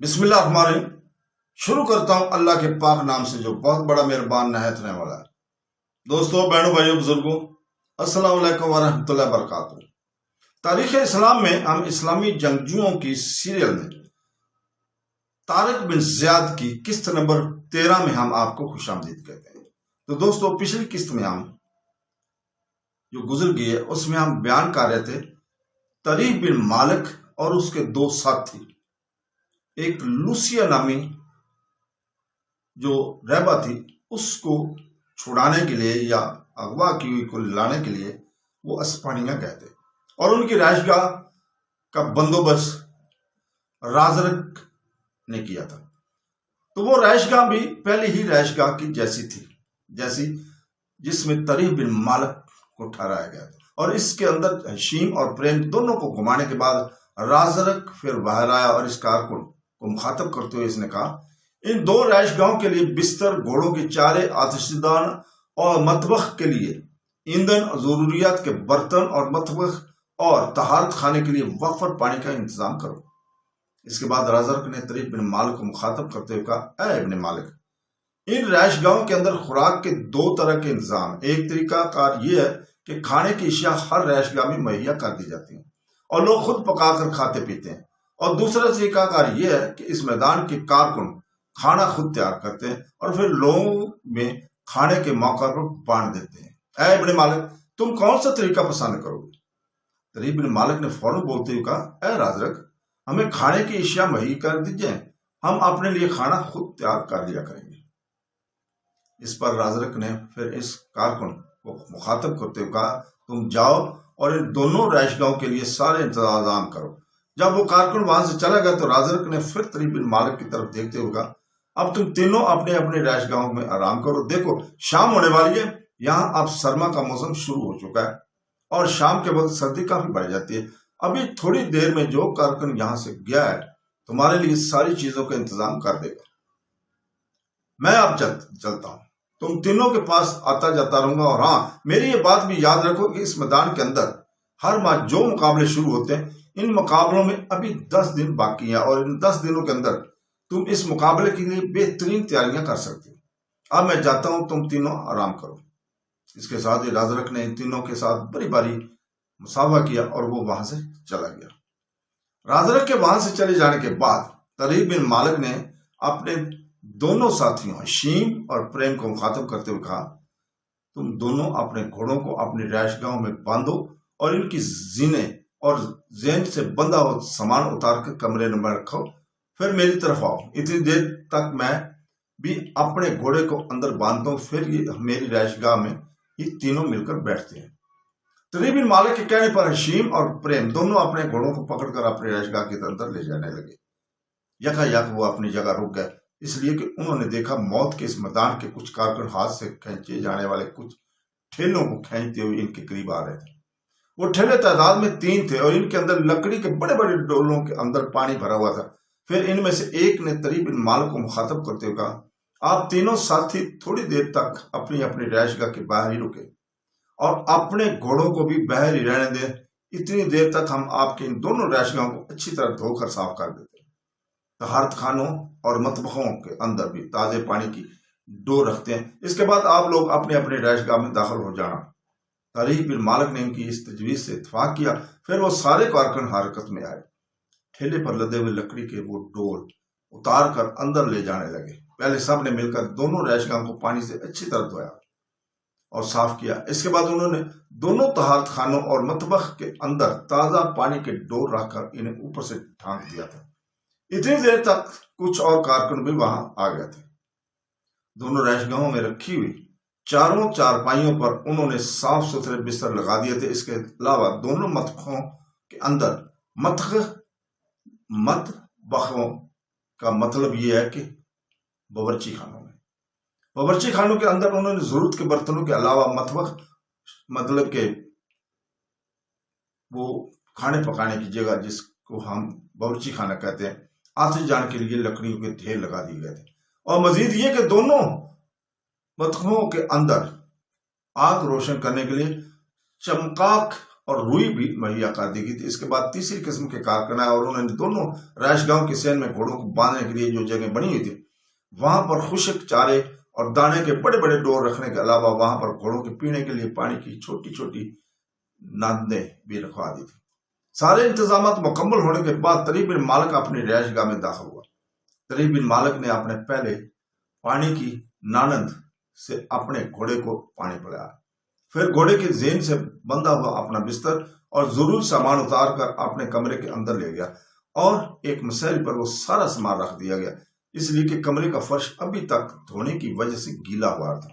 بسم اللہ الرحمن الرحیم۔ شروع کرتا ہوں اللہ کے پاک نام سے جو بہت بڑا مہربان نہایت رحم والا ہے۔ دوستو، بہنوں، بھائیوں، بزرگوں، السلام علیکم ورحمۃ اللہ وبرکاتہ۔ تاریخ اسلام میں ہم اسلامی جنگجوؤں کی سیریل میں طارق بن زیاد کی قسط نمبر 13 میں ہم آپ کو خوش آمدید کہتے ہیں۔ تو دوستو، پچھلی قسط میں ہم جو گزر گئی ہے اس میں ہم بیان کر رہے تھے طریق بن مالک اور اس کے دو ساتھی، ایک لوسیا نامی جو رہبہ تھی اس کو چھڑانے کے لیے یا اغوا کی ہوئی کو لانے کے لیے وہ اسپانیہ گئے تھے، اور ان کی رہائش گاہ کا بندوبست رازرک نے کیا تھا۔ تو وہ رہائش گاہ بھی پہلی ہی رہائش گاہ کی جیسی تھی جس میں طریق بن مالک کو ٹھہرایا گیا تھا، اور اس کے اندر حشیم اور پریم دونوں کو گھمانے کے بعد رازرک پھر باہر آیا اور اس کارکن کو مخاطب کرتے ہوئے اس نے کہا، ان دو رہائش گاہوں کے لیے بستر، گھوڑوں کے چارے، آتشدان اور مطبخ کے لیے ایندھن، ضروریات کے برتن اور مطبخ اور طہارت خانے کے لیے وفر پانی کا انتظام کرو۔ اس کے بعد رازرک نے طریق بن مالک کو مخاطب کرتے ہوئے کہا، اے ابن مالک، ان رہائش گاہوں کے اندر خوراک کے دو طرح کے انتظام، ایک طریقہ کار یہ ہے کہ کھانے کی اشیاء ہر رہائش گاہ میں مہیا کر دی جاتی ہیں اور لوگ خود پکا کر کھاتے پیتے ہیں، اور دوسرا طریقہ کار یہ ہے کہ اس میدان کے کارکن کھانا خود تیار کرتے ہیں اور پھر لوگوں میں کھانے کے موقع پر بانٹ دیتے ہیں۔ اے ابن مالک، تم کون سا طریقہ پسند کرو گے؟ طریق بن مالک نے فوراً بولتے ہوئے کہا، اے رازرک، ہمیں کھانے کی اشیاء مہیا کر دیجئے، ہم اپنے لیے کھانا خود تیار کر لیا کریں گے۔ اس پر رازرک نے پھر اس کارکن کو مخاطب کرتے ہوئے کہا، تم جاؤ اور ان دونوں رہائش گاہوں کے لیے سارے انتظام کرو۔ جب وہ کارکن وہاں سے چلا گیا تو رازرک نے پھر طریق بن مالک کی طرف دیکھتے ہوئے کہا، اب تم تینوں اپنے اپنے رہائش گاہوں میں آرام کرو، دیکھو شام ہونے والی ہے، یہاں اب سرما کا موسم شروع ہو چکا ہے اور شام کے وقت سردی کافی بڑھ جاتی ہے۔ ابھی تھوڑی دیر میں جو کارکن یہاں سے گیا ہے تمہارے لیے ساری چیزوں کا انتظام کر دے گا۔ میں اب چلتا ہوں، تم تینوں کے پاس آتا جاتا رہوں گا، اور ہاں، میری یہ بات بھی یاد رکھو کہ اس میدان کے اندر ہر ماہ جو مقابلے شروع ہوتے ہیں، ان مقابلوں میں ابھی 10 دن باقی ہیں، اور ان 10 دنوں کے اندر تم اس مقابلے کے لیے بہترین تیاریاں کر سکتے ہو۔ اب میں جاتا ہوں، تم تینوں آرام کرو۔ اس کے ساتھ ہی رازرک نے ان تینوں کے ساتھ بڑی باری مصافحہ کیا اور وہ وہاں سے چلا گیا۔ رازرک کے وہاں سے چلے جانے کے بعد طریق بن مالک نے اپنے دونوں ساتھیوں حشیم اور پریم کو مخاطب کرتے ہوئے کہا، تم دونوں اپنے گھوڑوں کو اپنی رہائش گاہوں میں باندھو اور ان کی زینے اور زین سے بندھا ہوا سامان اتار کر کمرے نمبر رکھو، پھر میری طرف آؤ، اتنی دیر تک میں بھی اپنے گھوڑے کو اندر باندھتا ہوں، پھر یہ میری رہائش گاہ میں یہ تینوں مل کر بیٹھتے ہیں۔ طریق بن مالک کے کہنے پر حشیم اور پریم دونوں اپنے گھوڑوں کو پکڑ کر اپنی رہائش گاہ کے اندر لے جانے لگے۔ یکایک وہ اپنی جگہ رک گئے، اس لیے کہ انہوں نے دیکھا موت کے اس میدان کے کچھ کارکن ہاتھ سے کھینچے جانے والے کچھ ٹھیلوں کو کھینچتے ہوئے ان کے قریب آ رہے تھے۔ وہ ٹھیلے تعداد میں 3 تھے اور ان کے اندر لکڑی کے بڑے بڑے ڈولوں کے اندر پانی بھرا ہوا تھا۔ پھر ان میں سے ایک نے طریق بن مالک کو مخاطب کرتے ہوئے کہا، آپ تینوں ساتھی تھوڑی دیر تک اپنی اپنی رہائش گاہ کے باہر ہی رکے اور اپنے گھوڑوں کو بھی باہر ہی رہنے دیں، اتنی دیر تک ہم آپ کے ان دونوں رہائش گاہوں کو اچھی طرح دھو کر صاف کر دیتے ہیں۔ طہارت خانوں اور مطبخوں کے اندر بھی تازے پانی کی ڈور رکھتے ہیں۔ اس کے بعد آپ لوگ اپنے اپنے رہائش گاہ میں داخل ہو جانا۔ طریق بن مالک نے ان کی اس تجویز سے اتفاق کیا۔ پھر وہ سارے کارکن حرکت میں آئے، ٹھیلے پر لدے ہوئے لکڑی کے وہ ڈول اتار کر اندر لے جانے لگے۔ پہلے سب نے مل کر دونوں رہائش گاہوں کو پانی سے اچھی طرح دھویا اور صاف کیا۔ اس کے بعد انہوں نے دونوں طہارت خانوں اور مطبخ کے اندر تازہ پانی کے ڈور رکھ کر انہیں اوپر سے ڈھانک دیا تھا۔ اتنی دیر تک کچھ اور کارکن بھی وہاں آ گئے تھے۔ دونوں رہائش گاہوں میں رکھی ہوئی چاروں چارپائیوں پر انہوں نے صاف ستھرے بستر لگا دیے تھے۔ اس کے علاوہ دونوں مطبخوں کے اندر مطبخوں کا مطلب یہ ہے کہ باورچی خانوں کے اندر انہوں نے ضرورت کے برتنوں کے علاوہ مطبخ مطلب کہ وہ کھانے پکانے کی جگہ جس کو ہم باورچی خانہ کہتے ہیں، آتش جان کے لیے لکڑیوں کے ڈھیر لگا دیے گئے تھے، اور مزید یہ کہ دونوں مطبخوں کے اندر آگ روشن کرنے کے لیے چمکاک اور روئی بھی مہیا کر دی گئی تھی۔ اس کے بعد تیسری قسم کے کارکنہ اور انہوں نے دونوں رہائش گاہوں کے سین میں گھوڑوں کو باندھنے کے لیے جو جگہ بنی ہوئی تھی وہاں پر خشک چارے اور دانے کے بڑے بڑے ڈور رکھنے کے علاوہ وہاں پر گھوڑوں کے پینے کے لیے پانی کی چھوٹی چھوٹی ناندیں بھی رکھوا دی تھی۔ سارے انتظامات مکمل ہونے کے بعد طریق بن مالک اپنی رہائش گاہ میں داخل ہوا۔ طریق بن مالک نے اپنے پہلے پانی کی نانند سے اپنے گھوڑے کو پانی پلایا، پھر گھوڑے کے زین سے بندھا ہوا اپنا بستر اور ضروری سامان اتار کر اپنے کمرے کے اندر لے گیا اور ایک مسیل پر وہ سارا سامان رکھ دیا گیا، اس لیے کہ کمرے کا فرش ابھی تک دھونے کی وجہ سے گیلا ہوا تھا۔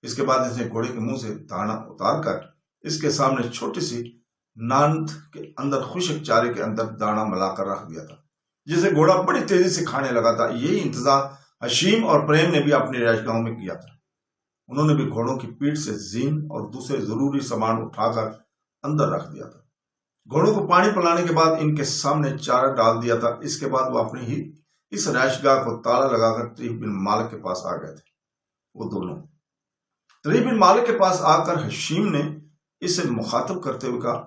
اس کے بعد اس نے گھوڑے کے منہ سے دانا اتار کر اس کے سامنے چھوٹی سی ناند کے اندر خشک چارے کے اندر دانا ملا کر رکھ دیا تھا، جسے گھوڑا بڑی تیزی سے کھانے لگا تھا۔ یہی انتظام حشیم اور پریم نے بھی اپنی رہائش گاہوں میں کیا تھا۔ انہوں نے بھی گھوڑوں کی پیٹھ سے زین اور دوسرے ضروری سامان اٹھا کر اندر رکھ دیا تھا۔ گھوڑوں کو پانی پلانے کے بعد ان کے سامنے چارہ ڈال دیا تھا۔ اس کے بعد وہ اپنی ہی اس رہائش گاہ کو تالا لگا کر طریق بن مالک کے پاس آ گئے تھے۔ وہ دونوں طریق بن مالک کے پاس آ کر حشیم نے اسے مخاطب کرتے ہوئے کہا،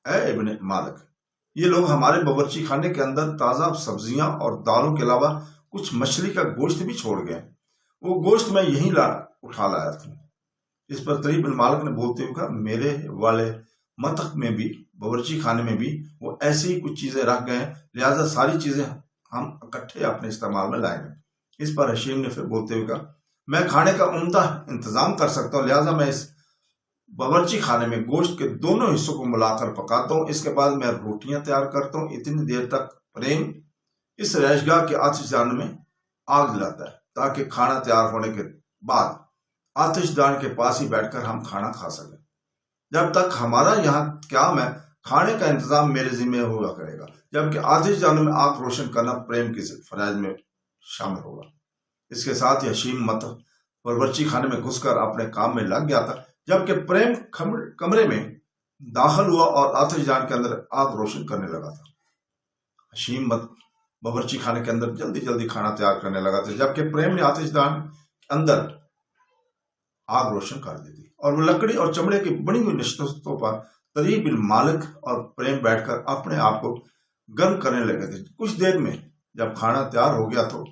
اے ابن مالک، یہ لوگ ہمارے باورچی خانے کے اندر تازہ سبزیاں اور دالوں کے علاوہ کچھ مچھلی کا گوشت بھی چھوڑ گئے۔ وہ گوشت میں یہیں اٹھا لایا تھا۔ اس پر طریق بن مالک نے بولتے ہوئے کہا، میرے والے متق میں بھی باورچی خانے میں بھی وہ ایسی ہی کچھ چیزیں رکھ گئے ہیں، لہٰذا ساری چیزیں ہم اکٹھے اپنے استعمال میں لائیں گے۔ اس پر حشیم نے پھر بولتے ہوئے کہا، میں کھانے کا عمدہ انتظام کر سکتا ہوں، لہٰذا میں اس باورچی خانے میں گوشت کے دونوں حصوں کو ملا کر پکاتا ہوں، اس کے بعد میں روٹیاں تیار کرتا ہوں۔ اتنی دیر تک پریم اس رہائش گاہ کے آتش دان میں آگ جلاتا ہے تاکہ کھانا تیار ہونے کے بعد آتش دان کے پاس ہی بیٹھ کر ہم کھانا کھا سکیں۔ جب تک ہمارا یہاں قیام ہے کھانے کا انتظام میرے ذمہ ہوا کرے گا، جبکہ آتش دان میں آگ روشن کرنا پریم کے فرائض میں شامل ہوگا۔ اس کے ساتھ ہی حشیم مت باورچی خانے میں گھس کر اپنے کام میں لگ گیا تھا، جبکہ پریم کمرے میں داخل ہوا اور آتش دان کے اندر آگ روشن کرنے لگا تھا۔ حشیم مت باورچی خانے کے اندر جلدی جلدی کھانا تیار کرنے لگا تھا، جبکہ پریم نے آتش دان کے اندر آگ روشن کر دی تھی، اور وہ لکڑی اور چمڑے کی بنی ہوئی نشستوں پر طریق بن مالک اور پریم بیٹھ کر اپنے آپ کو گرم کرنے لگے تھے۔ کچھ دیر میں جب کھانا تیار ہو گیا تو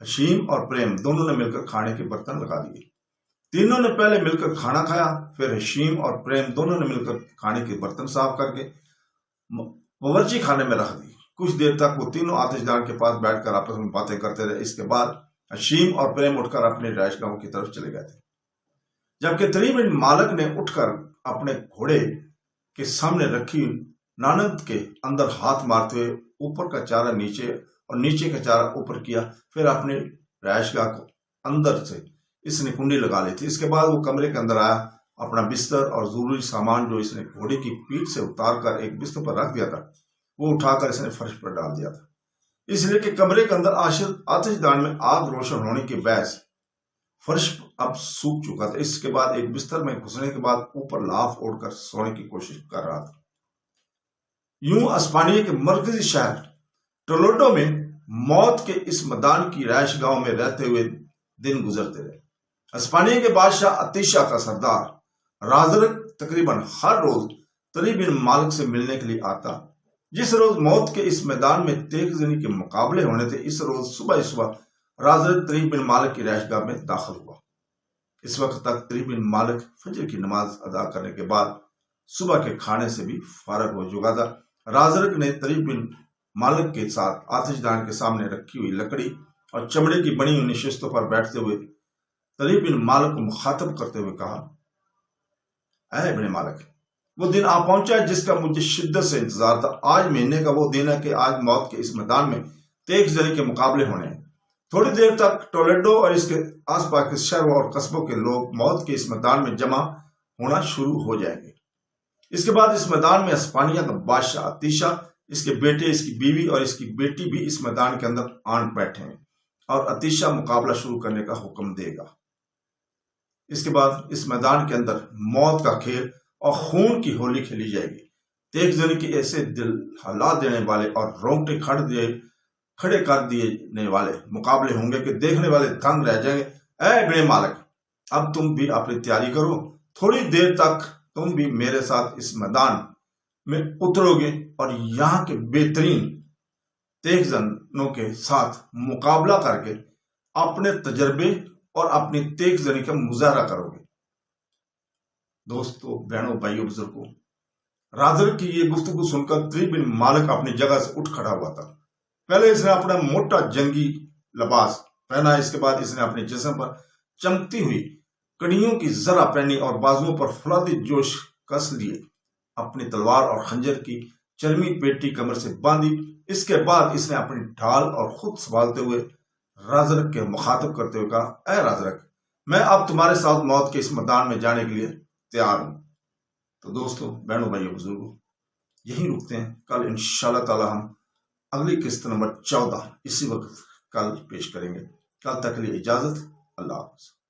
حشیم اور پریم دونوں نے مل کر کھانے کے برتن لگا دیے۔ تینوں نے پہلے مل کر کھانا کھایا، پھر حشیم اور پریم دونوں نے مل کر کھانے کے برتن صاف کر کے باورچی خانے میں رکھ دی۔ کچھ دیر تک وہ تینوں آتش دان کے پاس بیٹھ کر آپس میں باتیں کرتے رہے۔ اس کے بعد حشیم اور پریم اٹھ کر اپنی رہائش گاہوں کی طرف چلے گئے تھے، جبکہ طریق بن مالک نے اٹھ کر اپنے گھوڑے کے سامنے رکھی نانند کے اندر ہاتھ مارتے ہوئے اوپر کا چارہ نیچے اور نیچے کا چارہ اوپر کیا، پھر اپنی رہائش گاہ کو اندر سے اس نے کنڈی لگا لی تھی۔ اس کے بعد وہ کمرے کے اندر آیا، اپنا بستر اور ضروری سامان جو اس نے گھوڑے کی پیٹھ سے اتار کر ایک بستر پر رکھ دیا تھا وہ اٹھا کر اس نے فرش پر ڈال دیا تھا، اس لیے کہ کمرے کے اندر آتش دان میں آگ روشن ہونے کے باعث فرش اب سوکھ چکا تھا۔ اس کے بعد ایک بستر میں گھسنے کے بعد اوپر لاف اوڑھ کر سونے کی کوشش کر رہا تھا۔ یوں اسپانیہ کے مرکزی شہر ٹولوڈو میں موت کے اس میدان کی رہائش گاہوں میں رہتے ہوئے دن گزرتے رہے۔ اسپانیہ کے بادشاہ اتیشا کا سردار رازرک تقریباً ہر روز طریق بن مالک سے ملنے کے لیے آتا۔ جس روز موت کے اس میدان میں تیغ زنی کے مقابلے ہونے تھے، اس روز صبح رازرک طریق بن مالک کی رہائش گاہ میں داخل ہوا۔ اس وقت تک طریق بن مالک فجر کی نماز ادا کرنے کے بعد صبح کے کھانے سے بھی فارغ ہو چکا تھا۔ رازرک نے طریق بن مالک کے ساتھ آتش دان کے سامنے رکھی ہوئی لکڑی اور چمڑے کی بنی ہوئی نشستوں پر بیٹھتے ہوئے طریق بن مالک کو مخاطب کرتے ہوئے کہا، اے ابن مالک، وہ دن آ پہنچا ہے جس کا مجھے شدت سے انتظار تھا۔ آج مہینے کا وہ دن ہے کہ آج موت کے اس میدان میں تیغ زنی کے مقابلے ہونے ہیں۔ تھوڑی دیر تک ٹولیڈو اور اس کے آس پاس کے شہروں اور قصبوں کے لوگ موت کے اس میدان میں جمع ہونا شروع ہو جائیں گے۔ اس کے بعد اس میدان میں اسپانیہ کا بادشاہ اتیشا، اس کے بیٹے، اس کی بیوی اور اس کی بیٹی بھی اس میدان کے اندر آن بیٹھے ہیں اور اتیشا مقابلہ شروع کرنے کا حکم دے گا۔ اس کے بعد اس میدان کے اندر موت کا کھیل اور خون کی ہولی کھیلی جائے گی۔ تیغ زنی کے ایسے دل ہلا دینے والے اور رونگٹے کھڑے کر دینے والے مقابلے ہوں گے کہ دیکھنے والے دنگ رہ جائیں گے۔ اے ابن مالک، اب تم بھی اپنی تیاری کرو، تھوڑی دیر تک تم بھی میرے ساتھ اس میدان میں اترو گے اور یہاں کے بہترین تیغ زنوں کے ساتھ مقابلہ کر کے اپنے تجربے اور اپنی تیغ زنی کا مظاہرہ کرو گے۔ دوستو، بہنوں، بھائیوں، بزرگوں، رازر کی یہ گفتگو سن کر طریق بن مالک اپنی جگہ سے اٹھ کھڑا ہوا تھا۔ پہلے اس نے اپنا موٹا جنگی لباس پہنا، اس کے بعد اس نے اپنے جسم پر چمکتی ہوئی کڑیوں کی زرہ پہنی اور بازوؤں پر فولادی جوش کس لیے اپنی تلوار اور خنجر کی چرمی پیٹی کمر سے باندھی۔ اس کے بعد اس نے اپنی ڈھال اور خود سنبھالتے ہوئے رازرک کے مخاطب کرتے ہوئے کہا، اے رازرک، میں اب تمہارے ساتھ موت کے اس میدان میں جانے کے لیے تیار ہوں۔ تو دوستو، بہنوں، بھائیوں، بزرگوں، یہی رکتے ہیں۔ کل انشاءاللہ تعالی ہم اگلی قسط نمبر 14 اسی وقت کل پیش کریں گے۔ کل تک کے لیے اجازت، اللہ حافظ۔